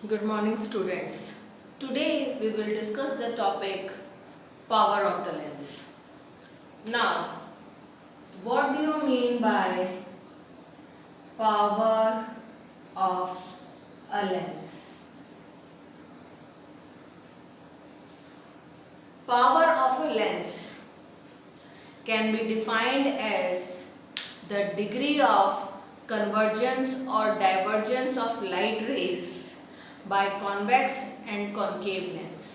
Good morning, students. Today we will discuss the topic power of the lens. Now, what do you mean by power of a lens? Power of a lens can be defined as the degree of convergence or divergence of light rays by convex and concave lens.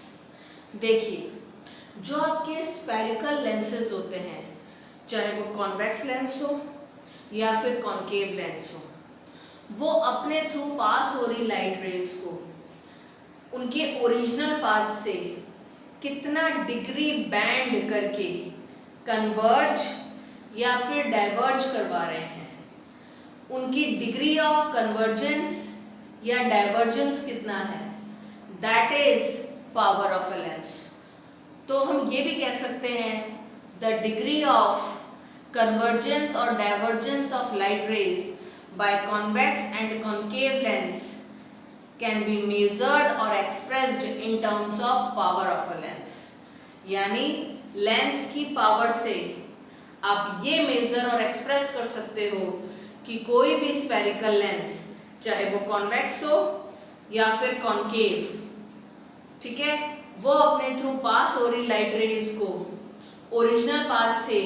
देखिए, जो आपके spherical lenses होते हैं, चाहे वो convex lens हो या फिर कॉन्केव लेंस हो, वो अपने थ्रू पास हो रही लाइट रेज को उनके ओरिजिनल पाथ से कितना डिग्री बैंड करके कन्वर्ज या फिर डाइवर्ज करवा रहे हैं, उनकी डिग्री ऑफ कन्वर्जेंस या डाइवर्जेंस कितना है, that is power of a lens. तो हम ये भी कह सकते हैं द डिग्री ऑफ कन्वर्जेंस और divergence of light rays by convex and concave lens can be measured और expressed in terms of power of a lens. यानी लेंस की पावर से आप ये मेजर और एक्सप्रेस कर सकते हो कि कोई भी स्पेरिकल लेंस, चाहे वो कॉन्वेक्स हो या फिर कॉन्केव, ठीक है, वो अपने थ्रू पास हो रही लाइट रेज को ओरिजिनल पाथ से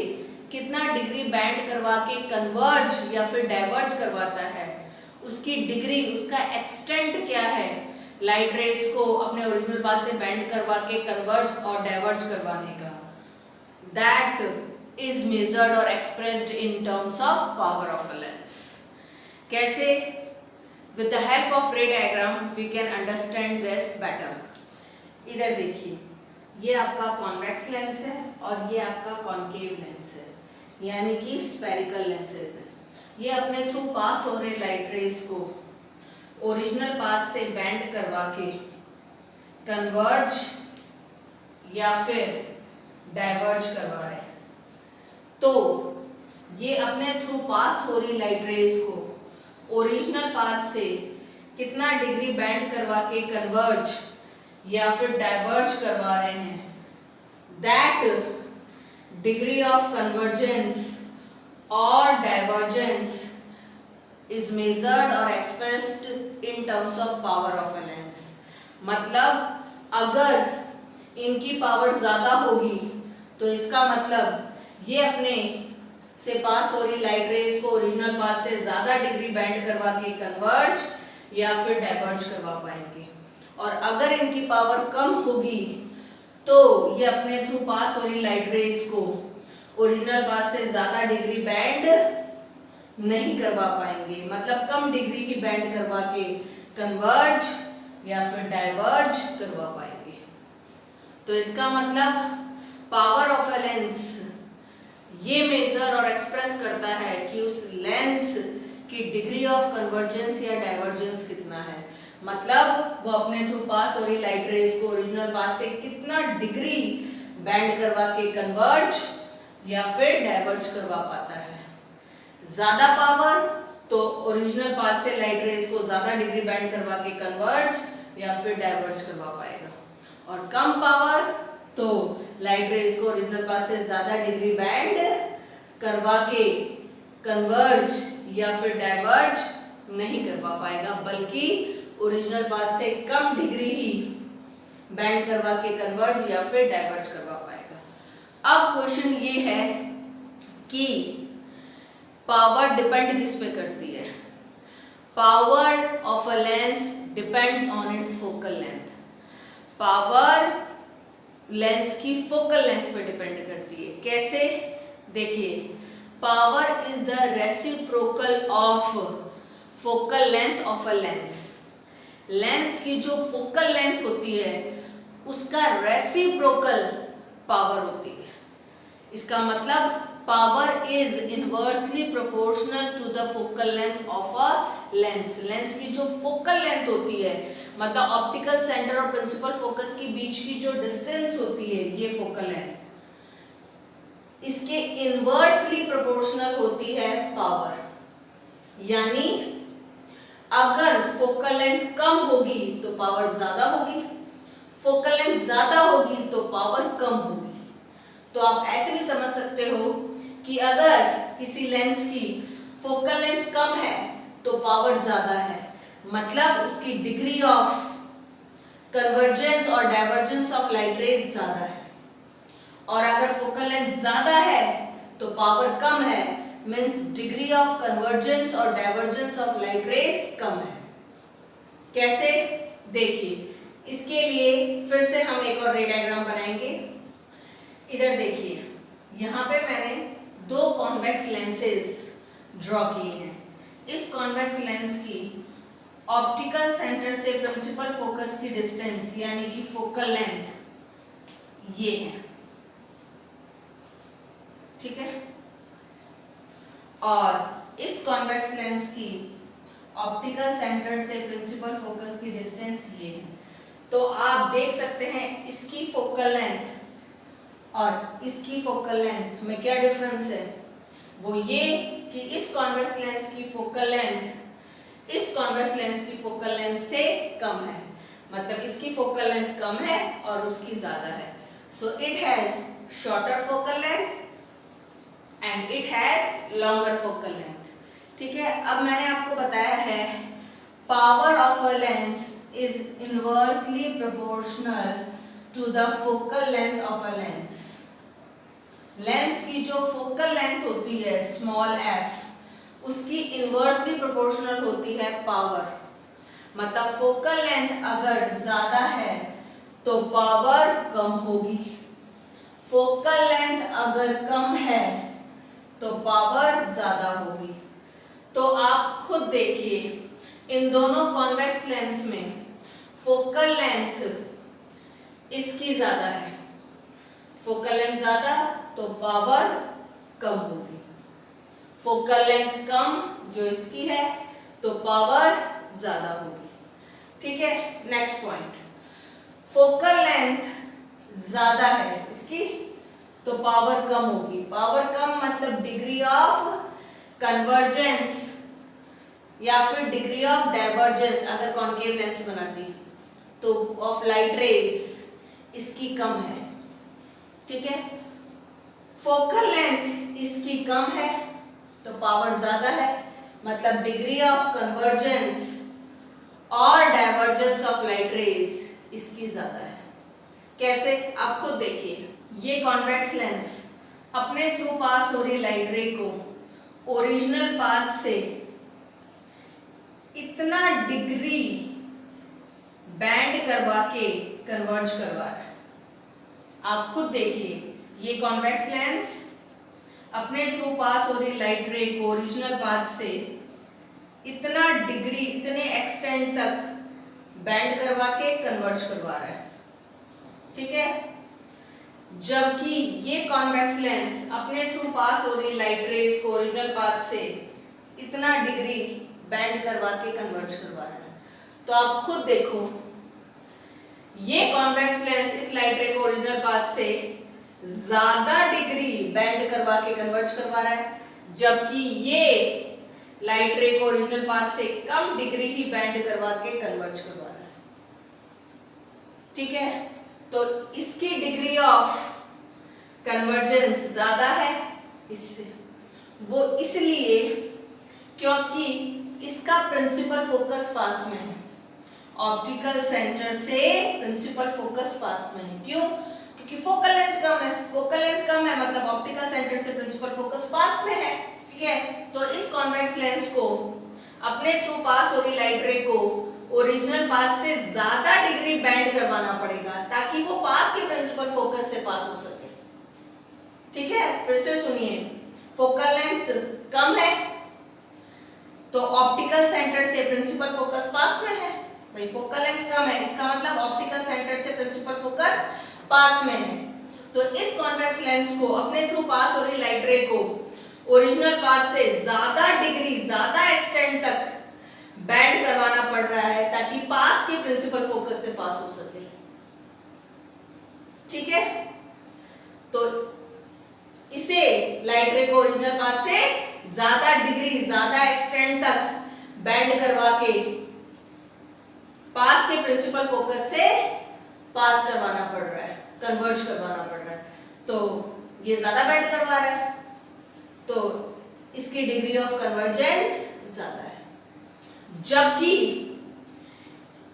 कितना डिग्री बैंड करवा के कन्वर्ज या फिर डाइवर्ज करवाता है, उसकी डिग्री, उसका एक्सटेंट क्या है लाइट रेज को अपने ओरिजिनल पाथ से बैंड करवा के कन्वर्ज और डाइवर्ज करवाने का, दैट इज मेजर्ड और expressed in terms of power of a lens. कैसे? With the help of ray diagram we can understand this better. इधर देखिए, ये आपका कॉन्वेक्स लेंस है और ये आपका कॉन्केव लेंस है, यानी कि स्पेरिकल लेंसेज है। ये अपने थ्रू पास हो रहे लाइट रेज को ओरिजिनल पाथ से बैंड करवा के कन्वर्ज या फिर डाइवर्ज करवा रहे हैं। तो ये अपने थ्रू पास हो रही लाइट रेज को ओरिजिनल पाथ से कितना डिग्री बैंड करवा के कन्वर्ज या फिर डाइवर्ज करवा रहे हैं, दैट डिग्री ऑफ कन्वर्जेंस और डाइवर्जेंस इज मेजर्ड और expressed in terms of power of a lens. मतलब अगर इनकी पावर ज्यादा होगी तो इसका मतलब ये अपने से पास हो रही लाइट रेज को ओरिजिनल पाथ से ज्यादा डिग्री बैंड करवा के कन्वर्ज या फिर डाइवर्ज करवा पाएंगे, और अगर इनकी पावर कम होगी तो ये अपने थ्रू पास हो रही लाइट रेज को ओरिजिनल पाथ से ज्यादा डिग्री बैंड नहीं करवा पाएंगे, मतलब कम डिग्री की बैंड करवा के कन्वर्ज या फिर डाइवर्ज करवा पाएंगे। तो इसका मतलब पावर ऑफ अ लेंस ये मेजर और एक्सप्रेस करता है कि उस लेंस की डिग्री ऑफ कन्वर्जेंस या डाइवर्जेंस कितना है, मतलब वो अपने थ्रू पास हो रही लाइट रेज को ओरिजिनल पाथ से कितना डिग्री बैंड करवा के कन्वर्ज या फिर डाइवर्ज करवा पाता है। ज्यादा पावर तो ओरिजिनल पाथ से लाइट रेज को ज्यादा डिग्री बैंड करवा के कन्वर्ज या फिर डाइवर्ज करवा पाएगा, और कम पावर तो लाइट रेज को ओरिजिनल पाथ से ज्यादा डिग्री बैंड करवा के कन्वर्ज या फिर डाइवर्ज नहीं करवा पाएगा, बल्कि ओरिजिनल पाथ से कम डिग्री ही बैंड करवा के कन्वर्ज या फिर डाइवर्ज करवा पाएगा। अब क्वेश्चन ये है कि पावर डिपेंड किस पे करती है? Power of a lens depends on it's focal length. Power lens की फोकल लेंथ पे डिपेंड करती है। कैसे? देखिए, power is the reciprocal of focal length of a lens. Lens की जो फोकल लेंथ होती है उसका रेसिप्रोकल पावर होती है। इसका मतलब power is inversely proportional to the focal length of a lens. Lens की जो फोकल लेंथ होती है, मतलब ऑप्टिकल सेंटर और प्रिंसिपल फोकस के बीच की जो डिस्टेंस होती है, ये फोकल लेंथ, इसके इनवर्सली प्रोपोर्शनल होती है पावर। यानी अगर फोकल लेंथ कम होगी तो पावर ज्यादा होगी, फोकल लेंथ ज्यादा होगी तो पावर कम होगी। तो आप ऐसे भी समझ सकते हो कि अगर किसी लेंस की फोकल लेंथ कम है तो पावर ज्यादा है, मतलब उसकी डिग्री ऑफ कन्वर्जेंस और डाइवर्जेंस ऑफ लाइट रेज ज्यादा है। और अगर फोकल लेंथ ज्यादा है तो पावर कम है, मींस डिग्री ऑफ कन्वर्जेंस और डाइवर्जेंस ऑफ लाइट रेज कम है। कैसे? देखिए, इसके लिए फिर से हम एक और रे डायग्राम बनाएंगे। इधर देखिए, यहाँ पे मैंने दो कॉन्वेक्स लेंसेज ड्रॉ किए हैं। इस कॉन्वेक्स लेंस की ऑप्टिकल सेंटर से प्रिंसिपल फोकस की डिस्टेंस यानी कि फोकल लेंथ ये है, ठीक है। और इस कॉन्वेक्स लेंस की ऑप्टिकल सेंटर से प्रिंसिपल फोकस की डिस्टेंस ये है। तो आप देख सकते हैं इसकी फोकल लेंथ और इसकी फोकल लेंथ में क्या डिफरेंस है। वो ये कि इस कॉन्वेक्स लेंस की फोकल लेंथ इस कॉन्वेक्स लेंस की फोकल लेंथ से कम है, मतलब इसकी फोकल लेंथ कम है और उसकी ज्यादा है। So it has shorter focal length and it has longer focal length, ठीक है। अब मैंने आपको बताया है power of a lens is inversely proportional to the focal length of a lens. Lens की जो फोकल लेंथ होती है स्मॉल f, उसकी इनवर्सली प्रोपोर्शनल होती है पावर। मतलब फोकल लेंथ अगर ज्यादा है तो पावर कम होगी, फोकल लेंथ अगर कम है तो पावर ज्यादा होगी। तो आप खुद देखिए, इन दोनों कॉन्वेक्स लेंस में फोकल लेंथ इसकी ज्यादा है, फोकल लेंथ ज्यादा तो पावर कम होगी, फोकल लेंथ कम जो इसकी है तो पावर ज्यादा होगी, ठीक है। नेक्स्ट पॉइंट, फोकल लेंथ ज्यादा है इसकी तो पावर कम होगी। पावर कम मतलब डिग्री ऑफ कन्वर्जेंस या फिर डिग्री ऑफ डाइवर्जेंस, अगर कॉन्केव लेंस बनाती तो ऑफ लाइट रेज इसकी कम है, ठीक है। फोकल लेंथ इसकी कम है तो पावर ज्यादा है, मतलब डिग्री ऑफ कन्वर्जेंस और डाइवर्जेंस ऑफ लाइट रेज इसकी ज्यादा है। कैसे? आप खुद देखिए, ये कॉन्वेक्स लेंस अपने थ्रू पास हो रही लाइट रे को ओरिजिनल पाथ से इतना डिग्री बैंड करवा के कन्वर्ज करवा रहा है। आप खुद देखिए, ये कॉन्वेक्स लेंस अपने थ्रू पास हो रही लाइट रे को ओरिजिनल पाथ से इतना डिग्री, इतने एक्सटेंड तक बैंड करवा के कन्वर्ज करवा रहा है, ठीक है। जबकि ये कॉन्वेक्स लेंस अपने थ्रू पास हो रही लाइट रेज को ओरिजिनल पाथ से इतना डिग्री बैंड करवा के कन्वर्ज करवा रहा है। तो आप खुद देखो, ये कॉन्वेक्स लेंस इस लाइट रे को ओरिजिनल पाथ से ज्यादा डिग्री बैंड करवा के कन्वर्ज करवा रहा है, जबकि ये लाइट रे को ओरिजिनल पाथ से कम डिग्री ही बैंड करवा के कन्वर्ज करवा रहा है, ठीक है। तो इसकी डिग्री ऑफ कन्वर्जेंस ज्यादा है इससे, वो इसलिए क्योंकि इसका प्रिंसिपल फोकस पास में है, ऑप्टिकल सेंटर से प्रिंसिपल फोकस पास में है। क्यों? क्योंकि फोकल लेंथ कम है, फोकल लेंथ कम है मतलब ऑप्टिकल सेंटर से प्रिंसिपल फोकस पास में है, ठीक है। तो इस कॉन्वेक्स लेंस को अपने थ्रू पास हो रही लाइट रे को ओरिजिनल पाथ से ज्यादा डिग्री बैंड करवाना पड़ेगा ताकि वो पास के प्रिंसिपल फोकस से पास हो सके, ठीक है। फिर से सुनिए, फोकल लेंथ कम है तो ऑप्टिकल सेंटर से प्रिंसिपल फोकस पास में है। भाई फोकल लेंथ कम है, इसका मतलब ऑप्टिकल सेंटर से प्रिंसिपल फोकस पास में है। तो इस कॉन्वेक्स लेंस को अपने थ्रू पास हो रही लाइट रे को ओरिजिनल पाथ से ज्यादा डिग्री, ज्यादा एक्सटेंड तक बैंड करवाना पड़ रहा है ताकि पास के प्रिंसिपल फोकस से पास हो सके, ठीक है। तो इसे लाइट रे को ओरिजिनल पाथ से ज्यादा डिग्री, ज्यादा एक्सटेंड तक बैंड करवा के पास के प्रिंसिपल फोकस से पास करवाना पड़ रहा है, कन्वर्ज करवाना पड़ रहा है, तो ये ज्यादा बैंड करवा रहा है, तो इसकी डिग्री ऑफ कन्वर्जेंस ज्यादा है। जबकि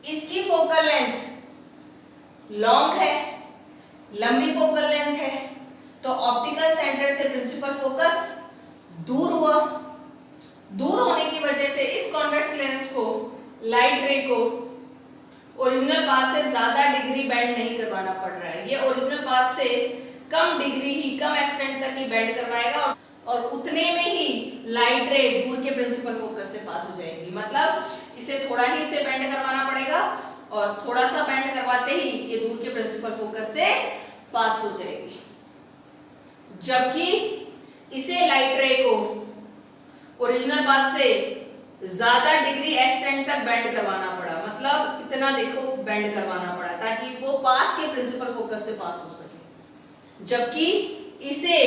इसकी फोकल लेंथ लॉन्ग है, लंबी फोकल लेंथ है, तो ऑप्टिकल सेंटर से प्रिंसिपल फोकस दूर हुआ। दूर होने की वजह से इस कॉन्वेक्स लेंस को, लाइट रे को ओरिजिनल पाथ से ज्यादा डिग्री बैंड नहीं करवाना पड़ रहा है। ये ओरिजिनल पाथ से कम डिग्री ही, कम एक्सटेंट तक ही बैंड करवाएगा और उतने में ही लाइट रे दूर के प्रिंसिपल फोकस से पास हो जाएगी। मतलब इसे थोड़ा ही इसे बैंड करवाना पड़ेगा और थोड़ा सा बैंड करवाते ही ये दूर के प्रिंसिपल फोकस से पास हो जाएगी। जबकि इसे लाइट रे को ओरिजिनल पाथ से ज्यादा डिग्री एक्सटेंट तक बैंड करवाना पड़ा, मतलब इतना देखो बैंड करवाना पड़ा ताकि वो पास के प्रिंसिपल फोकस से पास हो सके। जबकि इसे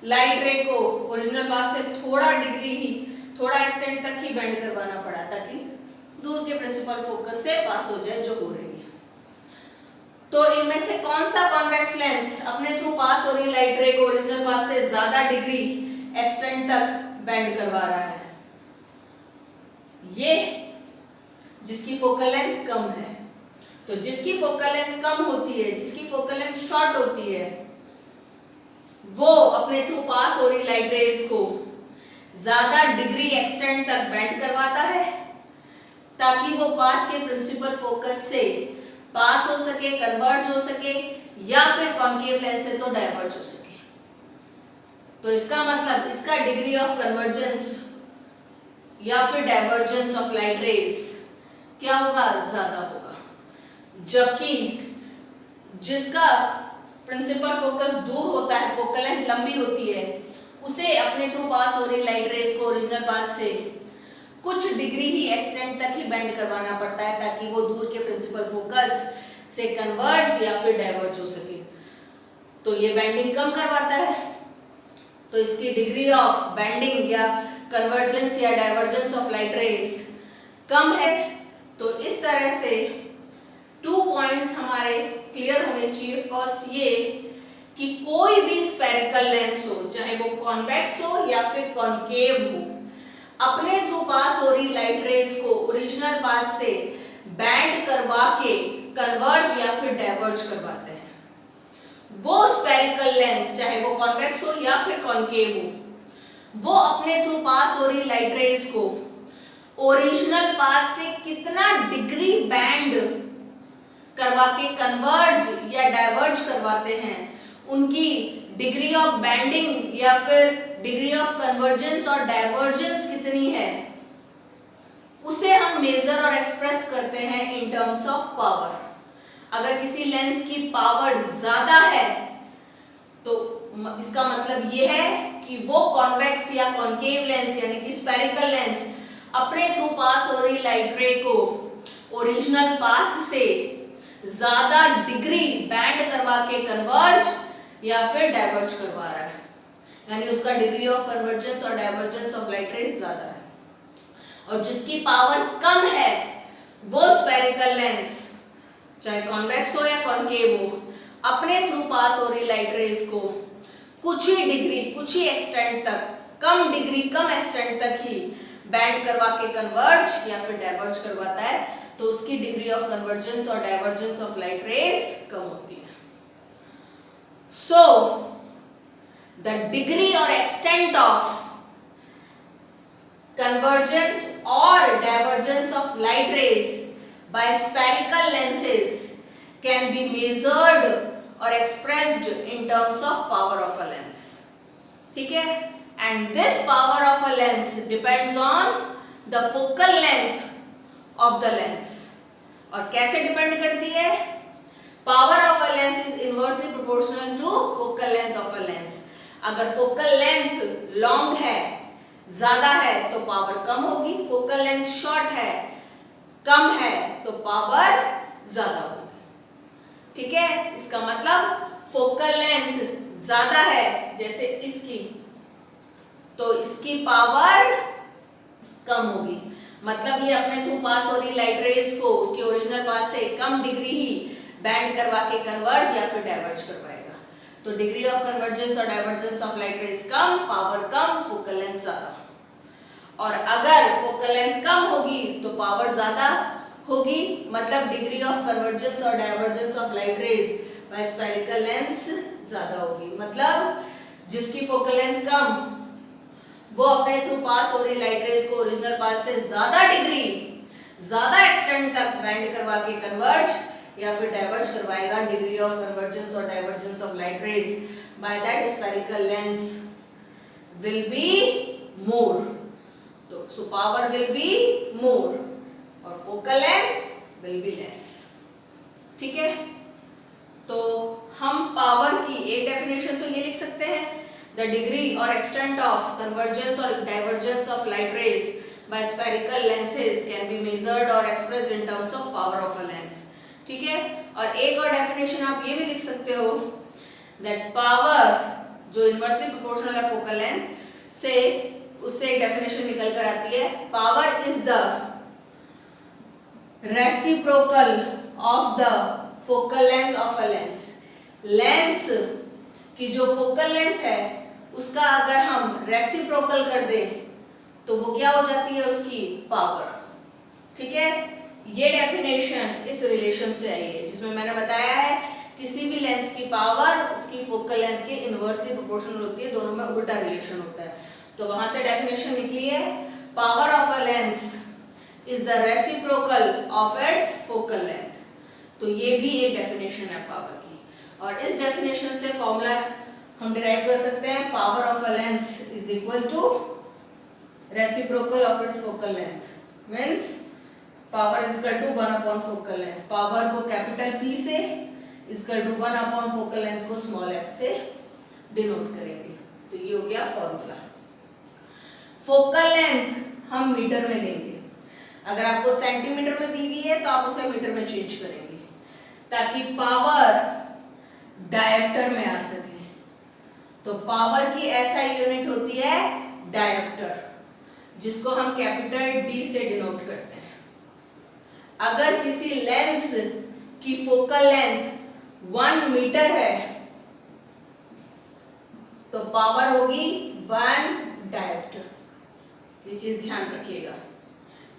लाइट रे को ओरिजिनल पाथ से थोड़ा डिग्री ही, थोड़ा एक्सटेंट तक ही बैंड करवाना पड़ा ताकि दूर के प्रिंसिपल फोकस से पास हो जाए, जो हो रही है। तो इनमें से कौन सा कॉन्वेक्स लेंस अपने थ्रू पास हो रही लाइट रे को ओरिजिनल पाथ से ज्यादा डिग्री एक्सटेंट तक बैंड करवा रहा है? ये जिसकी फोकल लेंथ कम है। तो जिसकी फोकल लेंथ कम होती है, जिसकी फोकल लेंथ शॉर्ट होती है, वो अपने थ्रू पास हो रही लाइट रेज को ज्यादा डिग्री एक्सटेंड तक बैंड करवाता है ताकि वो पास के प्रिंसिपल फोकस से पास हो सके, कन्वर्ज हो सके, या फिर कॉन्केव लेंस से तो डाइवर्ज हो सके। तो इसका मतलब इसका डिग्री ऑफ कन्वर्जेंस या फिर डाइवर्जेंस ऑफ लाइट रेज क्या होगा? ज्यादा होगा। जबकि जिसका प्रिंसिपल फोकस दूर होता है, फोकल लेंथ लंबी होती है, उसे अपने थ्रू पास हो रही लाइट रेज को ओरिजिनल पाथ से कुछ डिग्री ही एक्सटेंट तक ही बैंड करवाना पड़ता है ताकि वो दूर के प्रिंसिपल फोकस से कन्वर्ज या फिर डाइवर्ज हो सके। तो ये बैंडिंग कम करवाता है, तो इसकी डिग्री ऑफ बैंडिंग या कन्वर्जेंस या डाइवर्जेंस ऑफ लाइट रेज कम है। तो इस तरह से 2 पॉइंट्स हमारे क्लियर होने चाहिए। फर्स्ट ये कि कोई भी स्फेरिकल लेंस हो, चाहे वो कॉन्वेक्स हो या फिर कॉन्केव हो, अपने थ्रू पास हो रही लाइट रेज को ओरिजिनल पाथ से बैंड करवा के कन्वर्ज या फिर डाइवर्ज करवाते हैं। वो स्फेरिकल लेंस, चाहे वो कॉन्वेक्स हो या फिर कॉन्केव हो, वो अपने थ्रू पास हो रही लाइट रेज को ओरिजिनल पाथ से कितना डिग्री बैंड करवा के कन्वर्ज या डाइवर्ज करवाते हैं, उनकी डिग्री ऑफ बैंडिंग या फिर डिग्री ऑफ कन्वर्जेंस और डाइवर्जेंस कितनी है, उसे हम मेजर और एक्सप्रेस करते हैं इन टर्म्स ऑफ पावर। अगर किसी लेंस की पावर ज्यादा है तो इसका मतलब यह है कि वो कॉन्वेक्स या कॉन्केव लेंस यानी कि स्फेरिकल लेंस अपने थ्रू पास हो रही लाइट रे को ओरिजिनल पाथ से ज्यादा डिग्री बैंड करवा के कन्वर्ज या फिर डाइवर्ज करवा रहा है, यानी उसका डिग्री ऑफ कन्वर्जेंस और डाइवर्जेंस ऑफ लाइट रेज ज्यादा है। और जिसकी पावर कम है वो स्फेरिकल लेंस, चाहे कॉन्वेक्स हो या कॉन्केव हो, अपने थ्रू पास हो रही लाइट रेज को कुछ ही डिग्री, कुछ ही एक्सटेंट तक, कम डिग्री, कम एक्सटेंट तक ही बैंड करवा के कन्वर्ज या फिर डाइवर्ज करवाता है, तो उसकी डिग्री ऑफ कन्वर्जेंस और डाइवर्जेंस ऑफ लाइट रेज कम होती है। सो द डिग्री और extent of convergence or divergence of light rays by spherical lenses can be measured or expressed in terms of power of a lens. ठीक है? And this power of a lens depends on the focal length of the lens. और कैसे depend करती है? Power of a lens is inversely proportional to focal length of a lens. अगर focal length long है, ज्यादा है, तो power कम होगी। फोकल लेंथ शॉर्ट है, कम है, तो पावर ज्यादा होगी। ठीक है? इसका मतलब फोकल लेंथ ज्यादा है, जैसे इसकी, तो इसकी पावर कम होगी। मतलब ये अपने थ्रू पास हो रही लाइट रेज को उसके ओरिजिनल पाथ से कम डिग्री ही बैंड करवा के कन्वर्ज या फिर डाइवर्ज करवाएगा। तो डिग्री ऑफ कन्वर्जेंस और divergence of light raise come, power come, focal length ज्यादा। और अगर फोकल लेंथ कम होगी तो पावर ज्यादा होगी, मतलब डिग्री ऑफ कन्वर्जेंस और divergence of light rays by spherical lens ज्यादा होगी। मतलब जिसकी फोकल लेंथ कम वो अपने थ्रू पास हो रही लाइट रेज को ओरिजिनल पाथ से ज्यादा डिग्री, ज्यादा एक्सटेंट तक बैंड करवा के कन्वर्ज या फिर डाइवर्ज करवाएगा। डिग्री ऑफ कन्वर्जेंस और divergence of light rays by that spherical lens will be more. तो so power will be more और focal length will be less. ठीक है, तो हम पावर की एक डेफिनेशन तो ये लिख सकते हैं, द डिग्री और एक्सटेंट ऑफ कन्वर्जेंस और divergence of light raise by spherical lenses can be measured or expressed in terms of power of a lens। ठीक है, और एक और डेफिनेशन आप ये भी लिख सकते हो that पावर जो इनवर्सली प्रोपोर्शनल है फोकल लेंथ से, उससे एक डेफिनेशन निकल कर आती है, power is the reciprocal of the focal length of a lens. Lens की जो फोकल लेंथ है उसका अगर हम रेसिप्रोकल कर दें तो वो क्या हो जाती है, उसकी पावर। ठीक है, ये डेफिनेशन इस रिलेशन से आई है जिसमें मैंने बताया है किसी भी लेंस की पावर उसकी फोकल लेंथ के इनवर्सली प्रोपोर्शनल होती है, दोनों में उल्टा रिलेशन होता है। तो वहां से डेफिनेशन निकली है, power of a lens is the reciprocal of its focal length. तो ये भी एक डेफिनेशन है पावर की, और इस डेफिनेशन से फॉर्मूला हम डिराइव कर सकते हैं, power of a lens is equal to reciprocal of its focal length, means power is equal to 1 upon focal length। Power को कैपिटल P से is equal to 1 upon focal length को small f से denote करेंगे। तो ये हो गया formula. Focal length हम मीटर में लेंगे, अगर आपको सेंटीमीटर में दी हुई है तो आप उसे मीटर में चेंज करेंगे ताकि पावर डायोप्टर में आ सके। तो पावर की ऐसा यूनिट होती है डायोप्टर, जिसको हम कैपिटल D से डिनोट करते हैं। अगर किसी लेंस की फोकल लेंथ 1 मीटर है तो पावर होगी 1 डायोप्टर। ये चीज ध्यान रखिएगा।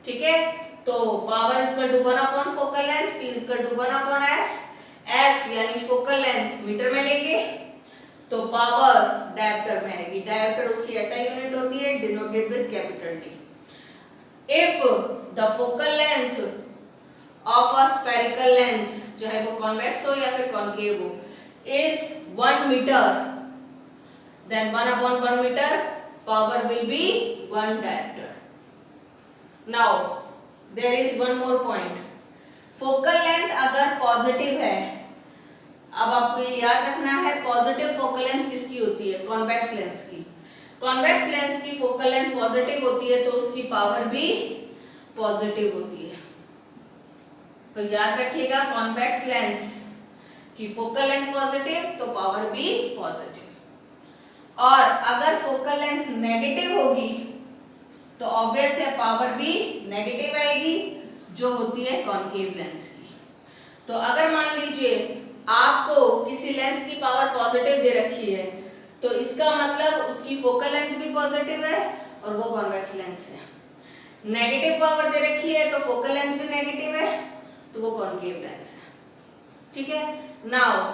ठीक है, तो power is equal to 1 upon focal length, P is equal to 1 upon F। F यानी फोकल लेंथ मीटर में लेंगे तो पावर डायोप्टर में आएगी। डायोप्टर उसकी ऐसा यूनिट होती है denoted with capital D। If the focal length of a spherical lens, चाहे वो कॉन्वेक्स हो या फिर कॉन्केव हो, is 1 metre, then 1 upon 1 metre power will be 1 dioptre. Now there is one more point, focal length अगर positive है, अब आपको ये याद रखना है पॉजिटिव फोकल लेंथ किसकी होती है, कॉन्वेक्स लेंस की। कॉन्वेक्स लेंस की फोकल लेंथ पॉजिटिव होती है तो उसकी पावर भी पॉजिटिव होती है। तो याद रखिएगा कॉन्वेक्स लेंस की फोकल लेंथ पॉजिटिव तो पावर भी पॉजिटिव। और अगर फोकल लेंथ नेगेटिव होगी तो ऑब्वियस है पावर भी नेगेटिव आएगी, जो होती है कॉन्केव लेंस की। तो अगर मान लीजिए आपको किसी लेंस की पावर पॉजिटिव दे रखी है तो इसका मतलब उसकी फोकल लेंथ भी पॉजिटिव है और वो कॉन्वेक्स लेंस है। नेगेटिव पावर दे रखी है तो फोकल लेंथ भी नेगेटिव है तो वो कॉन्केव लेंस है। ठीक है, now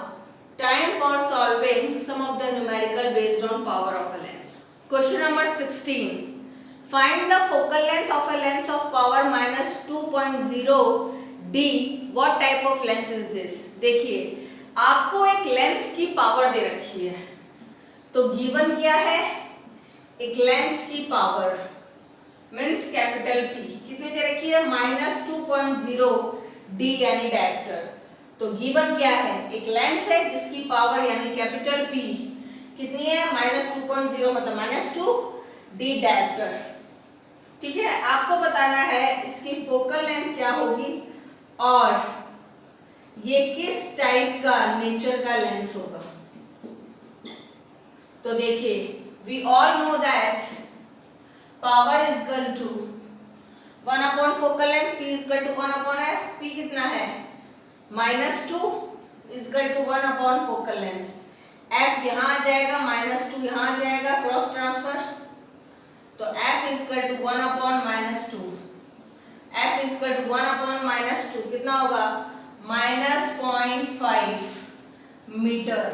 time for solving some of the numerical based on power of a lens. Question number 16, find the focal length of a lens of power -2.0 D। What type of lens is this. देखिए आपको एक lens की power दे रखी है, तो given क्या है, एक लेंस की पावर मींस कैपिटल P कितनी दे रखी है, -2.0 D यानी डायोप्टर। तो गिवन क्या है, एक लेंस है जिसकी पावर यानी कैपिटल P कितनी है, -2.0 मतलब -2 D डायोप्टर। ठीक है, आपको बताना है इसकी फोकल लेंथ क्या होगी और ये किस टाइप का नेचर का लेंस होगा। तो देखिए we all know that power is equal to 1 upon focal length p equal to 1 upon f। p कितना है -2 equal to 1 upon focal length. f यहाँ आ जाएगा, -2 यहाँ आ जाएगा, क्रॉस ट्रांसफर। तो f equal to 1 upon -2, f equal to 1 upon -2 कितना होगा -0.5 मीटर।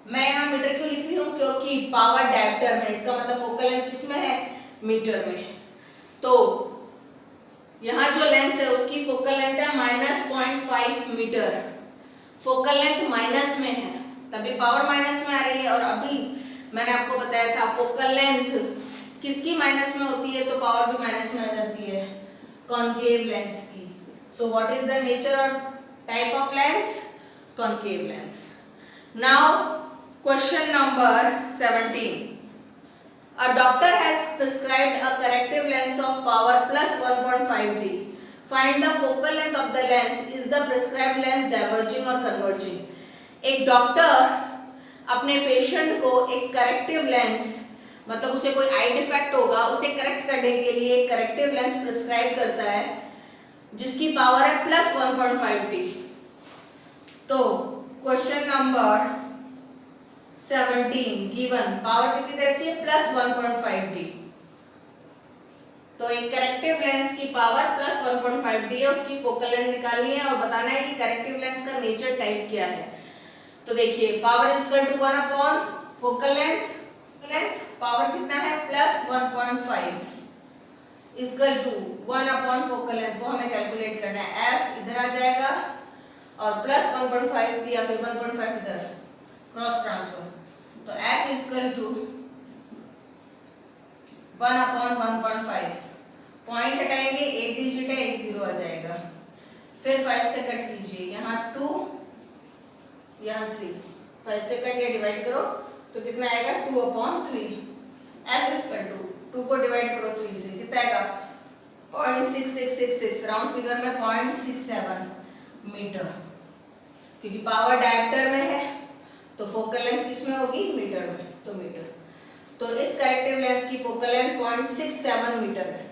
मैं यहाँ मीटर क्यों लिख रही हूँ, क्योंकि पावर डायप्टर में, इसका मतलब फोकल लेंथ किसमें है मीटर में। तो यहाँ जो लेंस है उसकी फोकल लेंथ है -0.5 मीटर। फोकल लेंथ माइनस में है तभी पावर माइनस में आ रही है। और अभी मैंने आपको बताया था फोकल लेंथ किसकी माइनस में होती है तो पावर भी माइनस में आ जाती है, कॉन्केव लेंस की। So what is the nature और type of lens, concave lens. Now question number 17. A doctor has prescribed a corrective lens of power plus 1.5D. Find the focal length of the lens. Is the prescribed lens diverging or converging? एक doctor अपने patient को एक corrective lens, मतलब उसे कोई आई defect होगा उसे correct करने के लिए एक करेक्टिव लेंस प्रिस्क्राइब करता है जिसकी पावर है प्लस 1.5D। तो क्वेश्चन नंबर 17 गिवन पावर कितनी दे रखी है प्लस 1.5D। तो एक करेक्टिव लेंस की पावर प्लस 1.5D है, उसकी फोकल लेंथ निकालनी है और बताना है कि करेक्टिव लेंस का नेचर टाइप क्या है। तो देखिए power equal to 1 upon focal length power कितना है plus 1.5 equal to 1 upon focal length को हमें कैलकुलेट करना है। f इधर आ जाएगा और प्लस 1.5 या फिर 1.5 इधर, क्रॉस ट्रांसफर। तो f equal to 1 upon 1.5, point हटाएंगे एक डिजिट है, एक जीरो आ जाएगा। फिर 5 से कट कीजिए, यहाँ 2 यहाँ 3, 5 से कट या डिवाइड करो तो कितना आएगा 2 अपॉन 3। f इक्वल टू 2 को डिवाइड करो 3 से कितना आएगा 0.6666, राउंड फिगर में 0.67 मीटर। क्योंकि पावर डायप्टर में है तो फोकल लेंथ किसमें होगी मीटर में, तो मीटर। तो इस करेक्टिव लेंस की फोकल लेंथ 0.67 मीटर है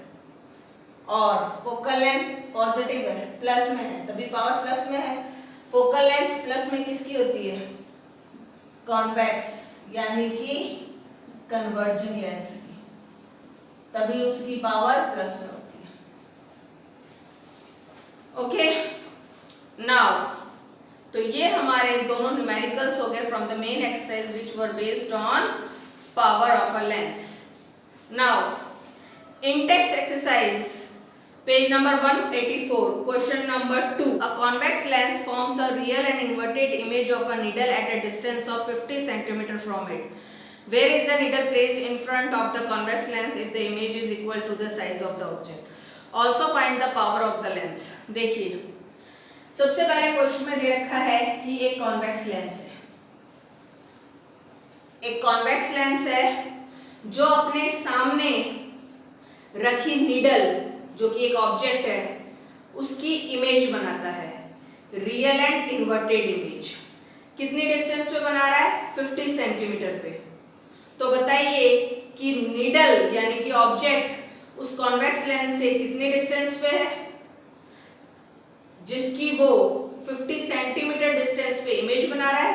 और फोकल लेंथ पॉजिटिव है, प्लस में है तभी पावर प्लस में है। फोकल लेंथ प्लस में किसकी होती है कॉन्वेक्स यानी कि कन्वर्जिंग लेंस की, तभी उसकी पावर प्लस में होती है। ओके नाउ तो ये हमारे दोनों न्यूमेरिकल्स हो गए from the main exercise which were based on power of a lens. Now in text exercise page number 184 question number 2, a convex lens forms a real and inverted image of a needle at a distance of 50 cm from it. Where is the needle placed in front of the convex lens if the image is equal to the size of the object? Also find the power of the lens. देखिए सबसे पहले question में दे रखा है कि एक convex lens है, एक कॉन्वेक्स लेंस है जो अपने सामने रखी नीडल जो कि एक ऑब्जेक्ट है उसकी इमेज बनाता है, रियल एंड इन्वर्टेड इमेज। कितनी डिस्टेंस पे बना रहा है 50 सेंटीमीटर पे। तो बताइए कि नीडल यानी कि ऑब्जेक्ट उस कॉन्वेक्स लेंस से कितने डिस्टेंस पे है, जिसकी वो 50 सेंटीमीटर डिस्टेंस पे इमेज बना रहा है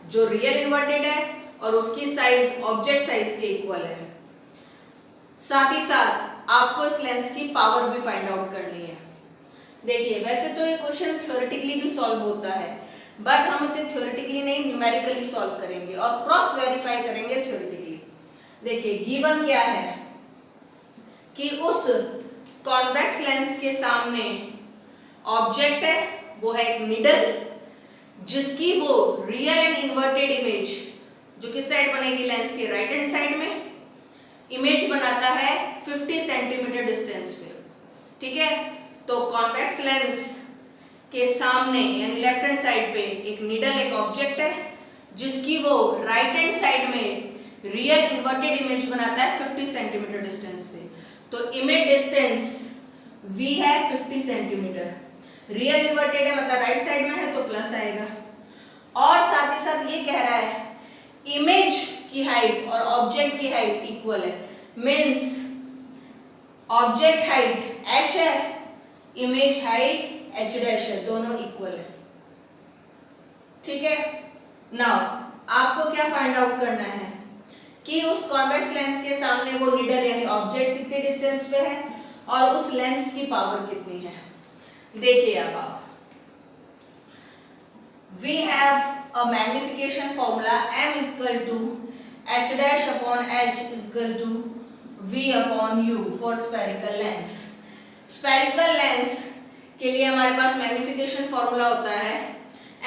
जो रियल इन्वर्टेड है और उसकी साइज ऑब्जेक्ट साइज के इक्वल है। साथ ही साथ आपको इस लेंस की पावर भी फाइंड आउट करनी है। देखिए वैसे तो ये क्वेश्चन थ्योरेटिकली भी सॉल्व होता है बट हम इसे थ्योरेटिकली नहीं न्यूमेरिकली सॉल्व करेंगे और क्रॉस वेरीफाई करेंगे थ्योरेटिकली। देखिए गिवन क्या है कि उस कॉन्वेक्स लेंस के सामने ऑब्जेक्ट है वो है एक नीडल जिसकी वो रियल एंड इन्वर्टेड इमेज जो किस साइड बनेगी लेंस के राइट हैंड साइड में इमेज बनाता है 50 सेंटीमीटर डिस्टेंस पे। ठीक है तो कॉन्वेक्स लेंस के सामने यानी लेफ्ट हैंड साइड पे एक नीडल एक ऑब्जेक्ट है जिसकी वो राइट हैंड साइड में रियल इन्वर्टेड इमेज बनाता है 50 सेंटीमीटर डिस्टेंस पे। तो इमेज डिस्टेंस v है 50 सेंटीमीटर, रियल इन्वर्टेड है मतलब राइट साइड में है तो प्लस आएगा। और साथ ही साथ ये कह रहा है इमेज की हाइट और ऑब्जेक्ट की हाइट इक्वल है, मीन्स ऑब्जेक्ट हाइट h है, इमेज हाइट h डैश है, दोनों इक्वल है। ठीक है, नाउ आपको क्या फाइंड आउट करना है कि उस कॉन्वेक्स लेंस के सामने वो नीडल यानी ऑब्जेक्ट कितने डिस्टेंस पे है और उस लेंस की पावर कितनी है। देखिए अब आप, we have a magnification formula m is equal to h dash upon h is equal to v upon u for spherical lens। spherical lens के लिए हमारे पास मैग्निफिकेशन फॉर्मूला होता है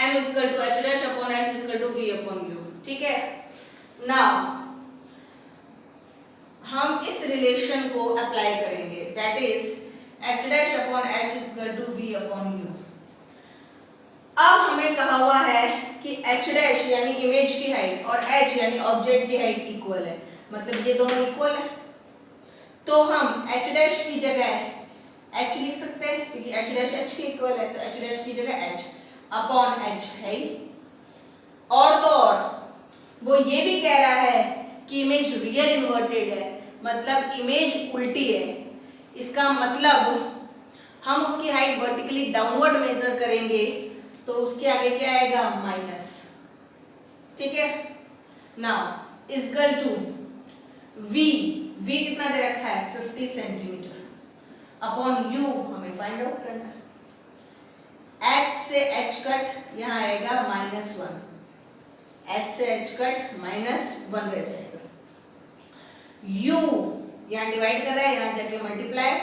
m is equal to h dash upon h is equal to v upon u। ठीक है, now हम इस relation को अप्लाई करेंगे, that is h dash upon h is equal to v upon u। अब हमें कहा हुआ है कि h डैश यानी इमेज की हाइट और h यानी ऑब्जेक्ट की हाइट इक्वल है, मतलब ये दोनों इक्वल है, तो हम h डैश की जगह h लिख सकते हैं क्योंकि h डैश h के इक्वल है, तो h डैश की जगह h अपॉन h है ही। और तो और वो ये भी कह रहा है कि इमेज रियल इन्वर्टेड है, मतलब इमेज उल्टी है। इसका मतलब हम उसकी हाइट वर्टिकली डाउनवर्ड मेजर करेंगे तो उसके आगे क्या आएगा, माइनस। ठीक है, now is equal to v, v कितना दे रखा है 50 सेंटीमीटर, अपॉन u हमें फाइंड आउट करना है। h से h कट यहाँ आएगा -1, h से h कट -1 रह जाएगा। u यहाँ डिवाइड कर रहा है, यहाँ जाके मल्टीप्लाई,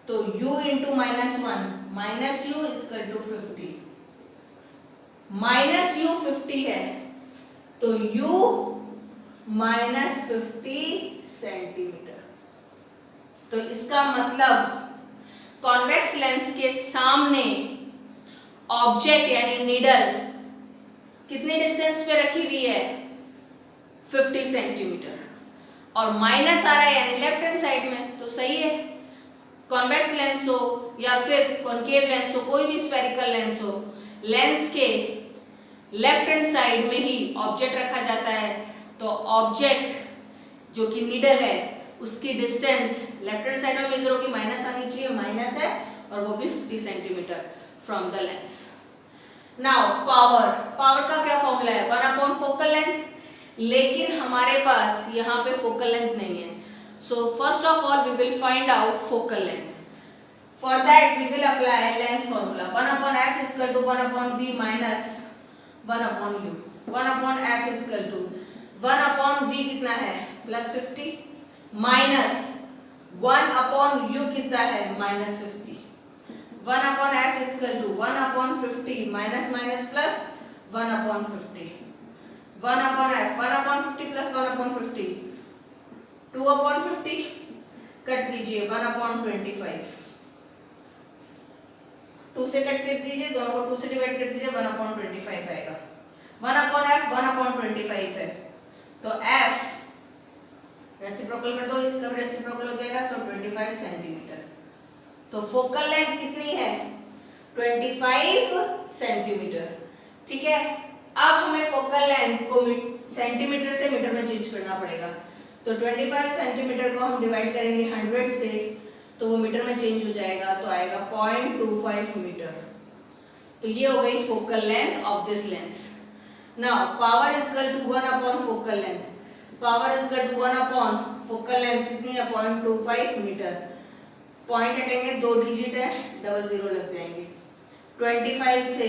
तो u into -1 minus u is equal to 50, minus u 50 है तो u -50 सेंटीमीटर। तो इसका मतलब कॉन्वेक्स लेंस के सामने ऑब्जेक्ट यानी नीडल कितने डिस्टेंस पे रखी हुई है, 50 सेंटीमीटर, और माइनस आ रहा है यानी लेफ्ट हैंड साइड में, तो सही है। कॉन्वेक्स लेंस हो या फिर कॉनकेव लेंस हो, कोई भी स्फेरिकल लेंस हो, लेंस के लेफ्ट हैंड साइड में ही ऑब्जेक्ट रखा जाता है, तो ऑब्जेक्ट जो कि नीडल है उसकी डिस्टेंस लेफ्ट हैंड साइड में मेजर होगी, माइनस आनी चाहिए, माइनस है, और वो भी 50 centimetre from the lens. Now power, power का क्या फॉर्मूला है, 1 अपॉन फोकल लेंथ, लेकिन हमारे पास यहाँ पे फोकल लेंथ नहीं है, so first of all we will find out focal length. For that we will apply lens formula, 1 upon f is equal to 1 upon v minus 1 upon u। 1 upon f is equal to 1 upon v कितना है +50 minus 1 upon u कितना है -50। 1 upon f is equal to 1 upon 50 minus minus plus 1 upon 50। 1 upon f 1 upon 50 plus 1 upon 50 2 upon 50, cut कीजिए 1 upon 25, 2 से cut कर दीजिए, दोनों को 2 से डिवाइड कर दीजिए, 1 अपॉन 25 आएगा। 1 अपॉन f 1 अपॉन 25 है, तो f रेसिप्रोकल कर दो, इसका भी रेसिप्रोकल हो जाएगा, तो 25 सेंटीमीटर। तो फोकल लेंथ कितनी है 25 सेंटीमीटर। ठीक है, अब हमें फोकल लेंथ को सेंटीमीटर से मीटर में चेंज करना पड़ेगा, तो 25 सेंटीमीटर को हम डिवाइड करेंगे 100 से, तो वो मीटर में चेंज हो जाएगा, तो आएगा 0.25 मीटर। तो ये हो गई focal length of this lens. Now power is equal to 1 upon focal length, power is equal to 1 upon focal length कितनी है 0.25 मीटर। पॉइंट हटेंगे, 2 डिजिट है, डबल जीरो लग जाएंगे। 25 से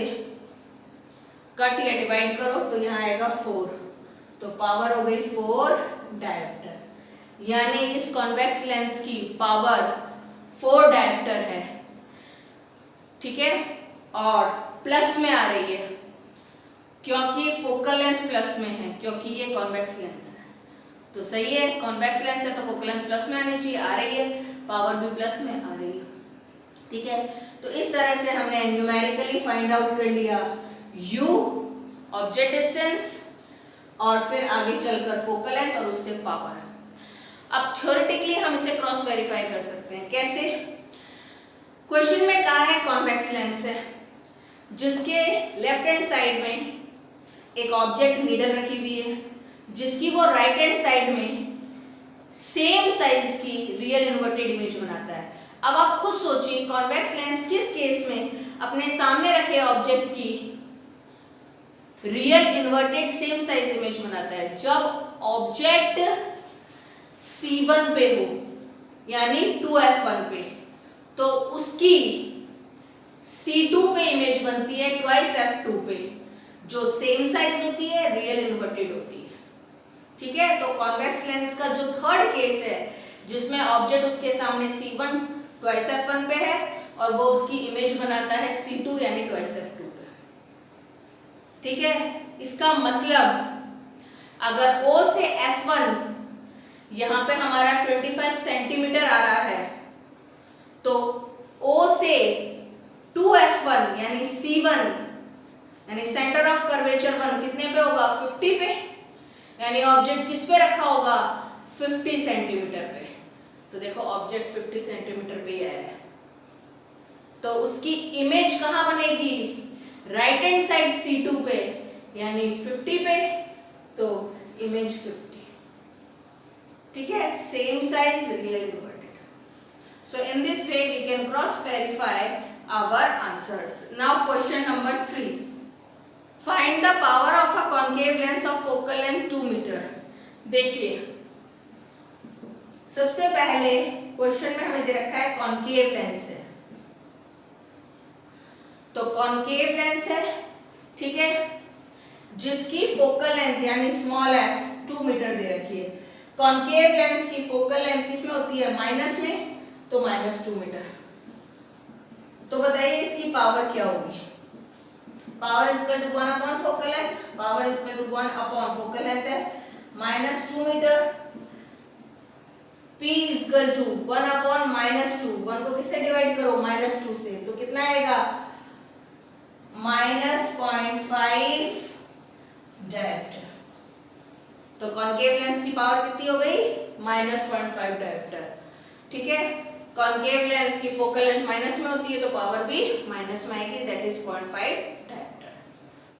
कट या डिवाइड करो तो यहाँ आएगा 4, तो पावर हो गई 4 डायोप्टर, यानी इस कॉन्वेक्स लेंस की पावर 4 डायोप्टर है। ठीक है, और प्लस में आ रही है क्योंकि फोकल लेंथ प्लस में है, क्योंकि ये कॉन्वेक्स लेंस है, तो सही है। कॉन्वेक्स लेंस है तो फोकल लेंथ प्लस में आनी चाहिए, आ रही है, पावर भी प्लस में आ रही है। ठीक है, तो इस तरह से हमने न्यूमेरिकली फाइंड आउट कर लिया u ऑब्जेक्ट डिस्टेंस, और फिर आगे चलकर फोकल लेंथ और उससे पावर। अब थ्योरेटिकली हम इसे क्रॉस वेरीफाई कर सकते हैं, कैसे? क्वेश्चन में कहा है कॉन्वेक्स लेंस है जिसके लेफ्ट हैंड साइड में एक ऑब्जेक्ट नीडल रखी हुई है, जिसकी वो राइट हैंड साइड में सेम साइज की रियल इन्वर्टेड इमेज बनाता है। अब आप खुद सोचिए कॉन्वेक्स लेंस किस केस में अपने सामने रखे ऑब्जेक्ट की real inverted same size image बनाता है, जब ऑब्जेक्ट C1 पे हो यानी 2f1 पे, तो उसकी C2 पे इमेज बनती है ट्वाइस f2 पे, जो सेम साइज होती है, रियल इन्वर्टेड होती है। ठीक है, तो कॉन्वेक्स लेंस का जो थर्ड केस है जिसमें ऑब्जेक्ट उसके सामने C1 ट्वाइस f1 पे है और वो उसकी इमेज बनाता है C2 यानी ट्वाइस f2 पे। ठीक है, इसका मतलब अगर O से f1 यहाँ पे हमारा 25 सेंटीमीटर आ रहा है, तो O से 2f1 यानी C1 यानी सेंटर ऑफ कर्वेचर 1 कितने पे होगा 50 पे, यानी ऑब्जेक्ट किस पे रखा होगा 50 सेंटीमीटर पे। तो देखो ऑब्जेक्ट 50 सेंटीमीटर पे ही आया है, तो उसकी इमेज कहाँ बनेगी राइट हैंड साइड C2 पे यानी 50 पे, तो इमेज 50। ठीक है, same size real inverted. So in this way we can cross verify our answers. Now question number 3, find the power of a concave lens of focal length 2 metre. देखिए सबसे पहले question में हमें दे रखा है कॉन्केव लेंस है, तो concave lens है, ठीक है, जिसकी फोकल लेंथ यानी स्मॉल f 2 मीटर दे रखी है। कॉन्केव लेंस की फोकल लेंथ किसमें होती है माइनस में, तो -2 मीटर। तो बताइए इसकी पावर क्या होगी। Power equal to 1 upon focal length, power equal to 1 upon focal length है -2 metre, P equal to 1 upon -2, 1 को किससे डिवाइड करो -2 से, तो कितना आएगा -0.5 डायोप्टर। तो कॉन्केव लेंस की पावर कितनी हो गई -0.5 डायोप्टर। ठीक है, कॉन्केव लेंस की फोकल लेंथ माइनस में होती है तो पावर भी माइनस में आएगी, दैट इज 0.5